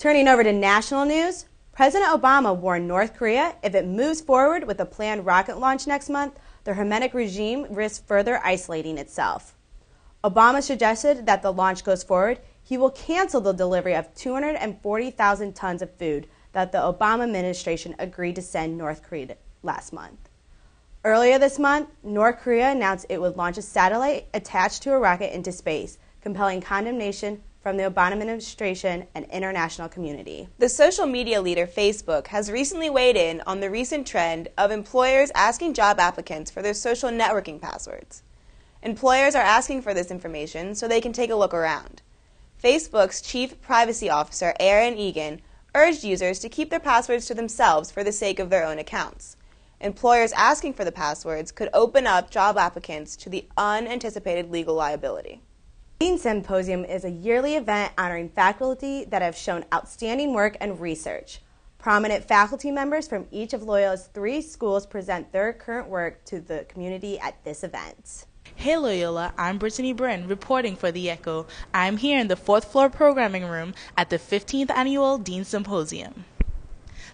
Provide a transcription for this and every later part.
Turning over to national news, President Obama warned North Korea if it moves forward with a planned rocket launch next month, the Hermetic regime risks further isolating itself. Obama suggested that the launch goes forward, he will cancel the delivery of 240,000 tons of food that the Obama administration agreed to send North Korea last month. Earlier this month, North Korea announced it would launch a satellite attached to a rocket into space, compelling condemnation from the Obama administration and international community. The social media leader Facebook has recently weighed in on the recent trend of employers asking job applicants for their social networking passwords. Employers are asking for this information so they can take a look around. Facebook's chief privacy officer, Aaron Egan, urged users to keep their passwords to themselves for the sake of their own accounts. Employers asking for the passwords could open up job applicants to the unanticipated legal liability. The Dean Symposium is a yearly event honoring faculty that have shown outstanding work and research. Prominent faculty members from each of Loyola's 3 schools present their current work to the community at this event. Hey Loyola, I'm Brittany Bryn, reporting for The Echo. I'm here in the 4th floor programming room at the 15th Annual Dean Symposium.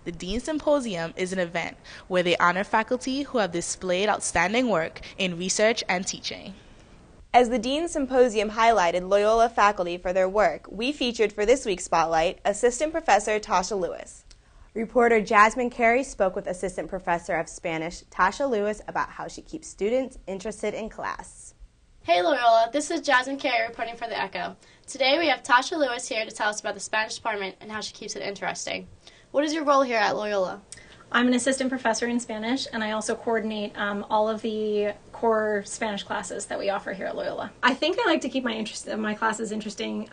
The Dean Symposium is an event where they honor faculty who have displayed outstanding work in research and teaching. As the Dean Symposium highlighted Loyola faculty for their work, we featured for this week's Spotlight Assistant Professor Tasha Lewis. Reporter Jasmine Carey spoke with Assistant Professor of Spanish Tasha Lewis about how she keeps students interested in class. Hey Loyola, this is Jasmine Carey reporting for The Echo. Today we have Tasha Lewis here to tell us about the Spanish department and how she keeps it interesting. What is your role here at Loyola? I'm an assistant professor in Spanish, and I also coordinate all of the core Spanish classes that we offer here at Loyola. I think I like to keep my classes interesting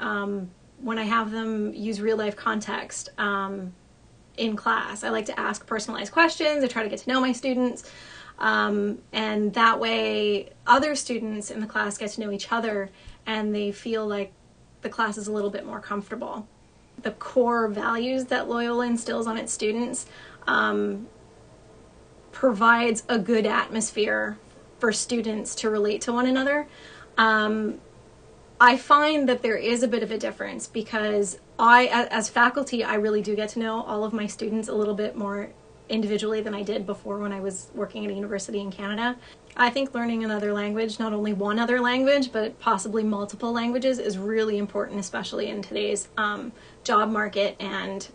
when I have them use real-life context in class. I like to ask personalized questions. I try to get to know my students, and that way other students in the class get to know each other, and they feel like the class is a little bit more comfortable. The core values that Loyola instills on its students provides a good atmosphere for students to relate to one another. I find that there is a bit of a difference because as faculty, I really do get to know all of my students a little bit more individually than I did before when I was working at a university in Canada. I think learning another language, not only one other language, but possibly multiple languages is really important, especially in today's job market and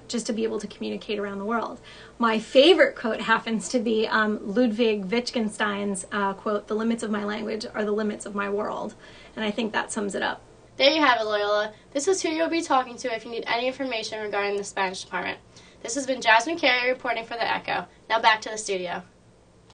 just to be able to communicate around the world. My favorite quote happens to be Ludwig Wittgenstein's quote, "The limits of my language are the limits of my world." And I think that sums it up. There you have it, Loyola. This is who you'll be talking to if you need any information regarding the Spanish department. This has been Jasmine Carey reporting for The Echo. Now back to the studio.